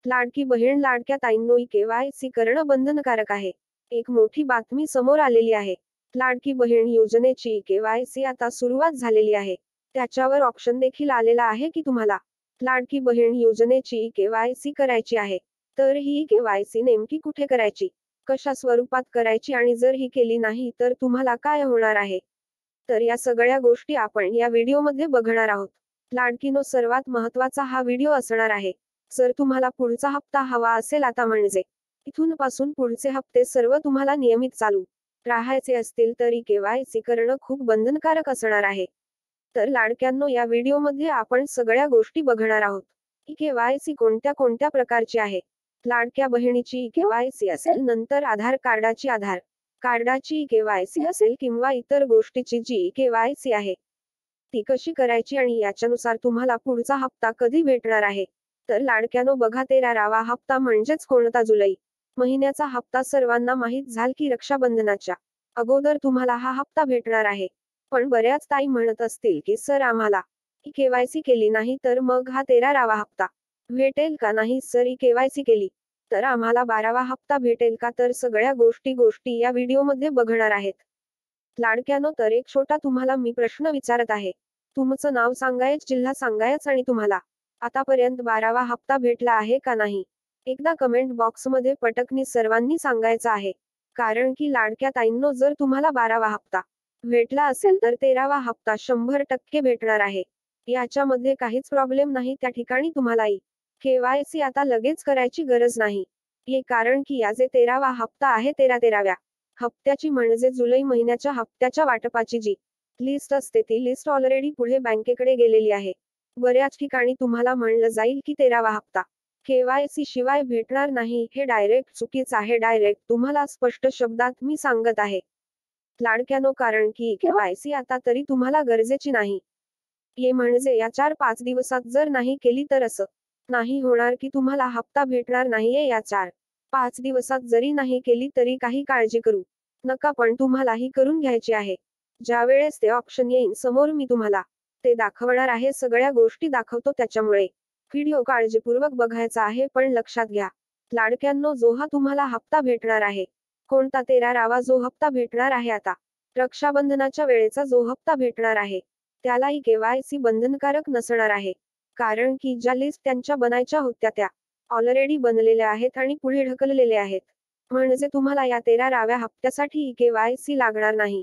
लाडकी बहीण लाडक्या ताईंनो केवायसी करणं बंधनकारक आहे. एक मोठी बातमी समोर आलेली आहे. लाडकी बहीण योजनेची केवायसी आता सुरुवात झालेली आहे. त्याच्यावर ऑप्शन देखील आलेला आहे की तुम्हाला लाडकी बहीण योजनेची केवायसी करायची आहे. तर ही केवायसी नेमकी कुठे करायची, कशा स्वरूपात करायची आणि जर ही केली नाही तर तुम्हाला काय होणार आहे? तर या सगळ्या गोष्टी आपण या व्हिडिओमध्ये बघणार आहोत. लाडकीनो सर्वात महत्त्वाचा हा व्हिडिओ असणार आहे. जर तुम्हाला पुढचा हप्ता हवा असेल आता म्हणजे इथून पासून पुढचे हप्ते सर्व तुम्हाला नियमित चालू राहायचे असतील तरी केवायसी करणं खूप बंधनकारक असणार आहे. तर लाडक्यांनो या व्हिडिओमध्ये आपण सगळ्या गोष्टी बघणार आहोत. ही केवायसी कोणत्या कोणत्या प्रकारची आहे. लाडक्या बहिणीची केवायसी असेल, नंतर आधार कार्डाची केवायसी असेल किंवा इतर गोष्टीची जी केवायसी आहे ती कशी करायची आणि याच्यानुसार तुम्हाला पुढचा हप्ता कधी भेटणार आहे. तर लाडक्यानो बघा, 13वा हप्ता म्हणजेच कोणता, जुलै महिन्याचा हप्ता सर्वांना माहीत झाल की रक्षाबंधनाच्या अगोदर तुम्हाला हा हप्ता भेटणार आहे. पण बऱ्याच ताई म्हणत असतील की सर आम्हाला ही केवायसी केली नाही तर मग हा 13वा हप्ता भेटेल का नाही सर, ही केवायसी केली तर आम्हाला 12वा हप्ता भेटेल का? तर सगळ्या गोष्टी या व्हिडिओमध्ये बघणार आहेत. लाडक्यानो तर एक छोटा तुम्हाला मी प्रश्न विचारत आहे. तुमचं नाव सांगायच, जिल्हा सांगायच आणि तुम्हाला आतापर्यंत 12वा हप्ता भेटला आहे का नाही एकदा कमेंट बॉक्समध्ये पटकनी सर्वांनी सांगायचं आहे. कारण की लाडक्या ताईंनो जर तुम्हाला 12वा हप्ता भेटला असेल तर 13वा हप्ता 100% भेटणार आहे. याच्यामध्ये काहीच प्रॉब्लेम नाही. त्या ठिकाणी तुम्हालाही केवायसी आता लगेच करायची गरज नाही. ये कारण की या जे 13वा हप्ता आहे, 13व्या हप्त्याची म्हणजे जुलै महिन्याच्या हप्त्याच्या वाटपाची जी लिस्ट असते ती लिस्ट ऑलरेडी पुढे बँकेकडे गेलेली आहे. बऱ्याच ठिकाणी तुम्हाला म्हणलं जाईल की 13वा हप्ता केवायसी शिवाय भेटणार नाही. हे डायरेक्ट चुकीच आहे. डायरेक्ट तुम्हाला स्पष्ट शब्दात मी सांगत आहे लाडक्यानो, कारण की केवायसी आता तरी तुम्हाला गरजेची नाही. ये म्हणजे या 4-5 दिवसात जर नाही केली तर असं नाही होणार की तुम्हाला हप्ता भेटणार नाहीये. या 4-5 दिवसात जरी नाही केली तरी काही काळजी करू नका, पण तुम्हाला ही करून घ्यायची आहे. ज्या वेळेस ते ऑप्शन येईल समोर मी तुम्हाला ते दाखवणार आहे. सगळ्या गोष्टी दाखवतो, त्याच्यामुळे व्हिडिओ काळजीपूर्वक बघायचा आहे. पण लक्षात घ्या लाडक्यांनो, जो हा तुम्हाला हप्ता भेटणार आहे, कोणता 13वा जो हप्ता भेटणार आहे आता रक्षाबंधनाच्या वेळेचा जो हप्ता भेटणार आहे, त्यालाही केवायसी बंधनकारक नसणार आहे. कारण की ज्या लिस्ट त्यांच्या बनायच्या होत्या त्या ऑलरेडी बनलेल्या आहेत आणि पुढे ढकललेल्या आहेत. म्हणजे तुम्हाला या 13व्या हप्त्यासाठी केवायसी लागणार नाही.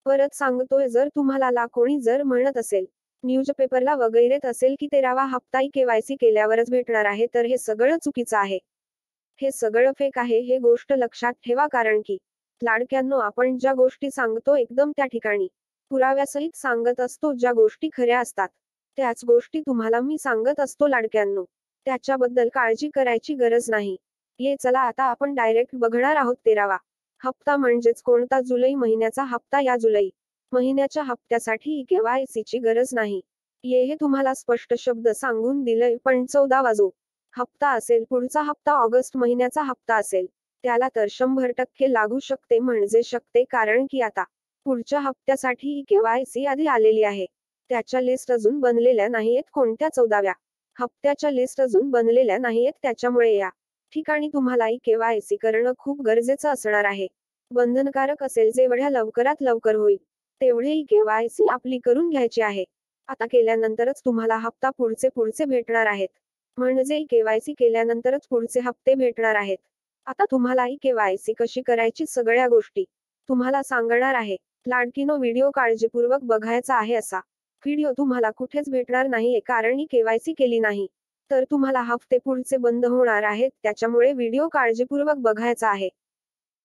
परत सांगतोय, जर तुम्हाला कोणी जर म्हणत असेल न्यूजपेपरला वगैरेत असेल की 13वा हप्ता केवायसी केल्यावरच भेटणार आहे, तर हे सगळं चुकीचं आहे. हे सगळं फेक आहे. हे गोष्ट लक्षात ठेवा. कारण की लाडक्यांनो, आपण ज्या गोष्टी सांगतो एकदम त्या ठिकाणी पुराव्यासहित सांगत असतो. ज्या गोष्टी खऱ्या असतात त्याच गोष्टी तुम्हाला मी सांगत असतो लाडक्यांनो. त्याच्याबद्दल काळजी करायची गरज नाही. ये चला आता आपण डायरेक्ट बघणार आहोत 13वा हप्ता म्हणजेच कोणता, जुलै महिन्याचा हप्ता. या जुलै महिन्याच्या हप्त्यासाठी केवायसीची गरज नाही. हे तुम्हाला स्पष्ट शब्द सांगून दिलंय. पण 14वा जो हप्ता असेल, पुढचा हप्ता ऑगस्ट महिन्याचा हप्ता असेल, त्याला तर 100% लागू शकते म्हणजे शकते. कारण की आता पुढच्या हप्त्यासाठी केवायसी आधी आलेली आहे. त्याच्या लिस्ट अजून बनलेल्या नाहीयेत. कोणत्या 14व्या हप्त्याच्या लिस्ट अजून बनलेल्या नाहीयेत. त्याच्यामुळे या ठिकाणी तुम्हाला केवायसी करणं खूप गरजेचं असणार आहे. बंधनकारक असेल. जेवढ्या लवकरात लवकर होईल तेवढे केवायसी आपली करून घ्यायची आहे. आता केल्यानंतरच तुम्हाला हप्ता पुढचे भेटणार आहेत. म्हणजे केवायसी केल्यानंतरच पुढचे हप्ते भेटणार आहेत. आता तुम्हाला केवायसी कशी करायची सगळ्या गोष्टी तुम्हाला सांगणार आहे. लाडकीनो, व्हिडिओ काळजीपूर्वक बघायचा आहे. असा व्हिडिओ तुम्हाला कुठेच भेटणार नाहीये. कारण केवायसी केली नाही तर तुम्हाला हप्ते पुढचे बंद होणार आहेत. त्याच्यामुळे व्हिडिओ काळजीपूर्वक बघायचा आहे.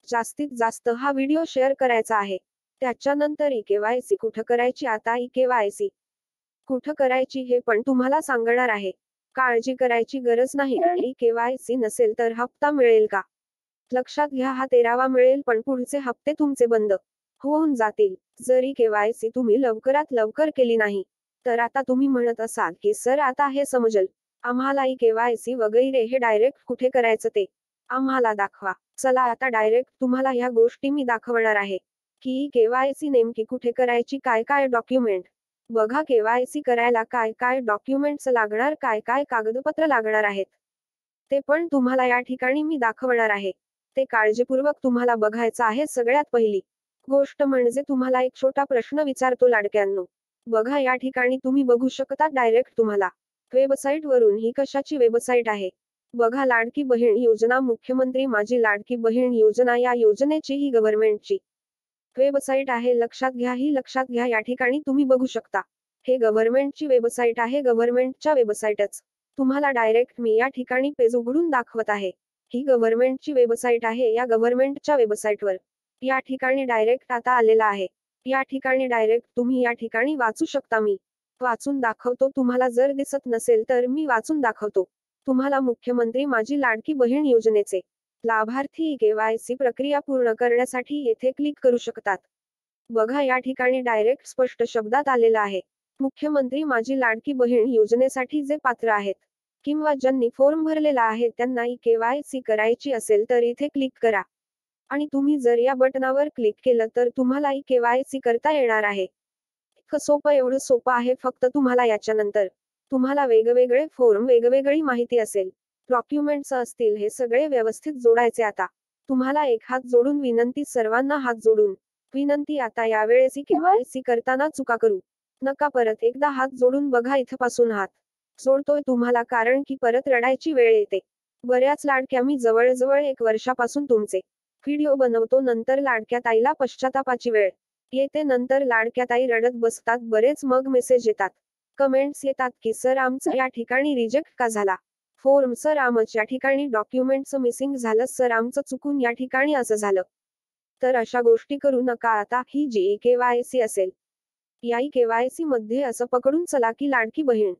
जास्तीत जास्त हा व्हिडिओ शेअर करायचा आहे. त्याच्यानंतर केवायसी कुठं करायची, आता केवायसी कुठं करायची हे पण तुम्हाला सांगणार आहे. काळजी करायची गरज नाही. आणि केवायसी नसेल तर हप्ता मिळेल का? लक्षात घ्या, हा 13वा मिळेल पण पुढचे हप्ते तुमचे बंद होऊन जातील. जरी केवायसी तुम्ही लवकरात लवकर केली नाही तर आता तुम्ही म्हणत असाल की सर आता हे समजल आम्हाला केवायसी वगैरे हे डायरेक्ट कुठे करायचं ते आम्हाला दाखवा. चला आता डायरेक्ट तुम्हाला ह्या गोष्टी मी दाखवणार आहे की केवायसी नेमकी कुठे करायची, काय काय डॉक्युमेंट बघा केवायसी करायला काय काय डॉक्युमेंट्स लागणार, काय काय कागदपत्र लागणार आहेत. ते पण तुम्हाला या ठिकाणी मी दाखवणार आहे. ते काळजीपूर्वक तुम्हाला बघायचं आहे. सगळ्यात पहिली गोष्ट म्हणजे तुम्हाला एक छोटा प्रश्न विचारतो लाडक्यांनो. बघा या ठिकाणी तुम्ही बघू शकता डायरेक्ट तुम्हाला वेबसाईट वरून ही कशाची वेबसाईट आहे. बघा लाडकी बहीण योजना मुख्यमंत्री माझी लाडकी बहीण योजना या योजनेची ही गव्हर्नमेंटची वेबसाईट आहे. लक्षात घ्या ही लक्षात घ्या या ठिकाणी तुम्ही बघू शकता. हे गव्हर्नमेंटची वेबसाईट आहे. गव्हर्नमेंटच्या वेबसाईटच तुम्हाला डायरेक्ट मी या ठिकाणी पेज उघडून दाखवत आहे. ही गव्हर्नमेंटची वेबसाईट आहे. या गव्हर्नमेंटच्या वेबसाईटवर या ठिकाणी डायरेक्ट आता आलेला आहे. या ठिकाणी डायरेक्ट तुम्ही या ठिकाणी वाचू शकता. मी वाचून दाखवतो. तुम्हाला जर दिसत नसेल तर मी वाचून दाखवतो. तुम्हाला मुख्यमंत्री माझी लाडकी बहीण योजनेचे लाभार्थी KYC प्रक्रिया पूर्ण करण्यासाठी येथे क्लिक करू शकतात. बघा या ठिकाणी डायरेक्ट स्पष्ट शब्दात आलेलं आहे. मुख्यमंत्री माझी लाडकी बहीण योजनेसाठी जे पात्र आहेत किंवा ज्यांनी फॉर्म भरलेला आहे त्यांना KYC करायची असेल तर इथे क्लिक करा. आणि तुम्ही जर या बटनावर क्लिक केलं तर तुम्हाला KYC करता येणार आहे. इतकं सोपं एवढं सोपं आहे. फक्त तुम्हाला याच्यानंतर तुम्हाला वेगवेगळे फॉर्म वेगवेगळी माहिती असेल डॉक्युमेंट्स असतील हे सगळे व्यवस्थित जोडायचे. आता तुम्हाला एक हात जोडून विनंती सर्वांना हात जोडून विनंती आता यावेळेस KYC करताना चुका करू नका. परत एकदा हात जोडून बघा इथपासून हात जोडतोय तुम्हाला कारण की परत रडायची वेळ येते. बऱ्याच लाडक्या मी जवळजवळ 1 वर्षापासून तुमचे व्हिडिओ बनवतो. नंतर लाडक्या ताईला पश्चातापाची वेळ येते. नंतर लाडक्या ताई रडत बसतात. बरेच मग मेसेज येतात कमेंट्स येतात की सर आमचं या ठिकाणी रिजेक्ट का झाला फॉर्म, सर आमच्या ठिकाणी डॉक्युमेंट्स मिसिंग झालं, सर आमचं चुकून या ठिकाणी असं झालं. तर अशा गोष्टी करू नका. आता ही जी KYC असेल या KYC मध्ये असं पकडून चला की लाडकी बहीण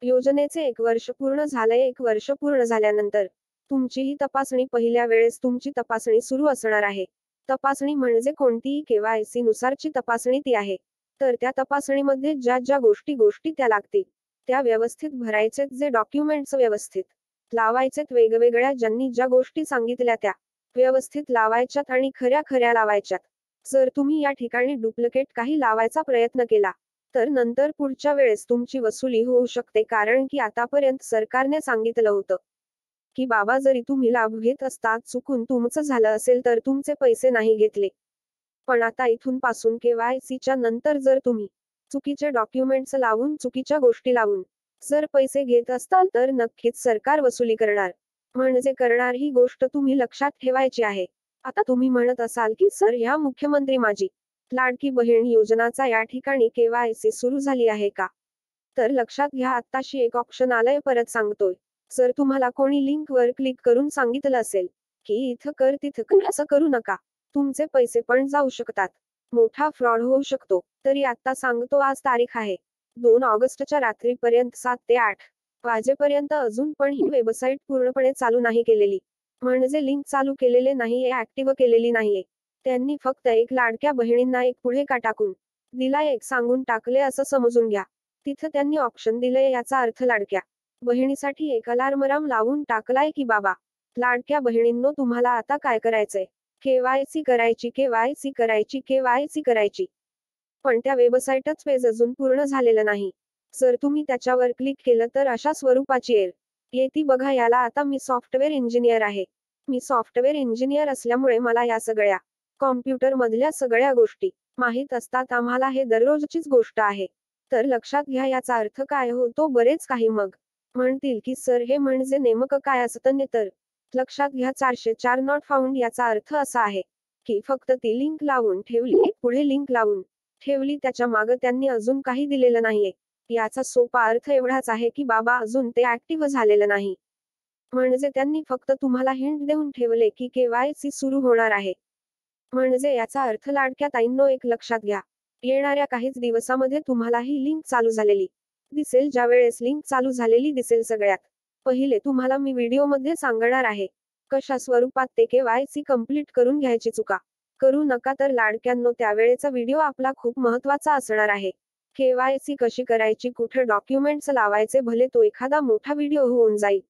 योजनेचे 1 वर्ष पूर्ण झालंय. 1 वर्ष पूर्ण झाल्यानंतर तुमची ही तपासणी पहिल्या वेळेस तुमची तपासणी सुरू असणार आहे. तपासणी म्हणजे कोणतीही KYC नुसारची तपासणी ती आहे. तर त्या तपासणीमध्ये ज्या ज्या गोष्टी त्या लागतील त्या व्यवस्थित भरायचेत. जे डॉक्युमेंट्स व्यवस्थित लावायचेत. वेगवेगळ्या ज्यांनी ज्या गोष्टी सांगितल्या त्या व्यवस्थित लावायच्यात आणि खऱ्या लावायच्यात. जर तुम्ही या ठिकाणी डुप्लिकेट काही लावायचा प्रयत्न केला तर नंतर पुढच्या वेळेस तुमची वसुली होऊ शकते. कारण की आतापर्यंत सरकारने सांगितलं होतं की बाबा जरी तुम्ही लाभ घेत असता चुकून तुमचं झालं असेल तर तुमचे पैसे नाही घेतले. पण आता इथून पासून KYC च्या नंतर जर तुम्ही चुकीचे डॉक्युमेंट्स लावून चुकीच्या गोष्टी लावून जर पैसे घेत असताल तर नक्कीच सरकार वसुली करणार. म्हणजे करणार ही गोष्ट तुम्ही लक्षात ठेवायची आहे. आता तुम्ही म्हणत असाल की सर ह्या मुख्यमंत्री माझी लाडकी बहीण योजनाचा या ठिकाणी KYC सुरू झाली आहे का? तर लक्षात घ्या आत्ताशी एक ऑप्शन आलंय. परत सांगतोय. जर तुम्हाला कोणी लिंक वर क्लिक करून सांगितलं असेल की इथं कर तिथं कर असं करू नका. तुमचे पैसे पण जाऊ शकतात. मोठा फ्रॉड होऊ शकतो. तरी आता सांगतो आज तारीख आहे 2 ऑगस्टच्या रात्रीपर्यंत 7 ते 8 वाजेपर्यंत अजून पण ही वेबसाईट पूर्णपणे चालू नाही केलेली. म्हणजे लिंक चालू केलेले नाहीये, ऍक्टिव्ह केलेली नाहीये. त्यांनी फक्त एक लाडक्या बहिणींना एक पुढे का टाकून दिलाय, एक सांगून टाकले असं समजून घ्या. तिथं त्यांनी ऑप्शन दिलंय याचा अर्थ लाडक्या बहिणीसाठी एक अलार्मराम लावून टाकलाय की बाबा लाडक्या बहिणींनो तुम्हाला आता काय करायचंय KYC करायची KYC करायची KYC करायची. पण त्या वेबसाईटच पेज अजून पूर्ण झालेलं नाही. जर तुम्ही त्याच्यावर क्लिक केलं तर अशा स्वरूपाची येती बघा. याला आता मी सॉफ्टवेअर इंजिनियर आहे. मी सॉफ्टवेअर इंजिनियर असल्यामुळे मला या सगळ्या कॉम्प्युटर मधल्या सगळ्या गोष्टी माहीत असतात. आम्हाला हे दररोजचीच गोष्ट आहे. तर लक्षात घ्या याचा अर्थ काय होतो. बरेच काही मग म्हणतील की सर हे म्हणजे नेमकं काय असतं. तर लक्षात घ्या 404 नॉट फाउंड याचा अर्थ असा आहे की फक्त ती लिंक लावून ठेवली, एक पुढे लिंक लावून ठेवली, त्याच्या मागं त्यांनी अजून काही दिलेलं नाहीये. याचा सोपा अर्थ एवढाच आहे की बाबा अजून ते ऍक्टिव्ह झालेलं नाही. म्हणजे त्यांनी फक्त तुम्हाला हिंट देऊन ठेवले की KYC सुरू होणार आहे. म्हणजे याचा अर्थ लाडक्या ताईंनो एक लक्षात घ्या. येणाऱ्या काहीच दिवसामध्ये तुम्हाला ही लिंक चालू झालेली दिसेल. ज्या वेळेस लिंक चालू झालेली दिसेल सगळ्यात पहिले तुम्हाला मी व्हिडिओमध्ये सांगणार आहे कशा स्वरूपात ते KYC कंप्लीट करून घ्यायची. चुका करू नका. तर लाडक्यांनो त्यावेळेचा व्हिडिओ आपला खूप महत्त्वाचा असणार आहे. KYC कशी करायची, कुठे डॉक्युमेंट्स लावायचे, भले तो एखादा मोठा व्हिडिओ होऊन जाईल.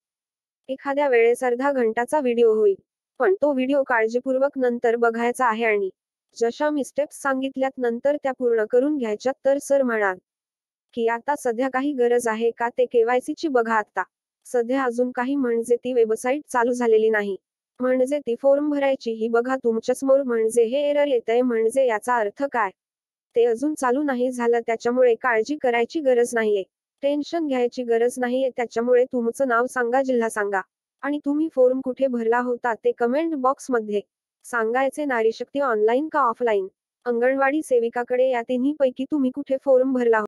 एखाद्या वेळेस अर्धा घंटाचा व्हिडिओ होईल. पण तो व्हिडिओ काळजीपूर्वक नंतर बघायचा आहे आणि जशा मी स्टेप्स सांगितल्यात नंतर त्या पूर्ण करून घ्यायच्यात. तर सर म्हणाल की आता सध्या काही गरज आहे का ते KYC ची बघा. आता सध्या अजून काही म्हणजे ती वेबसाईट चालू झालेली नाही. म्हणजे ती फॉर्म भरायची ही बघा तुमच्यासमोर. म्हणजे हे एरर येतंय म्हणजे याचा अर्थ काय? ते अजून चालू नाही झालं, त्याच्यामुळे काळजी करायची गरज नाहीये. टेन्शन घ्यायची गरज नाहीये. त्याच्यामुळे तुमचं नाव सांगा, जिल्हा सांगा आणि तुम्ही फॉर्म कुठे भरला होता ते कमेंट बॉक्समध्ये सांगायचे. नारीशक्ती ऑनलाईन का ऑफलाईन? अंगणवाडी सेविकाकडे या तिन्हीपैकी तुम्ही कुठे फॉर्म भरला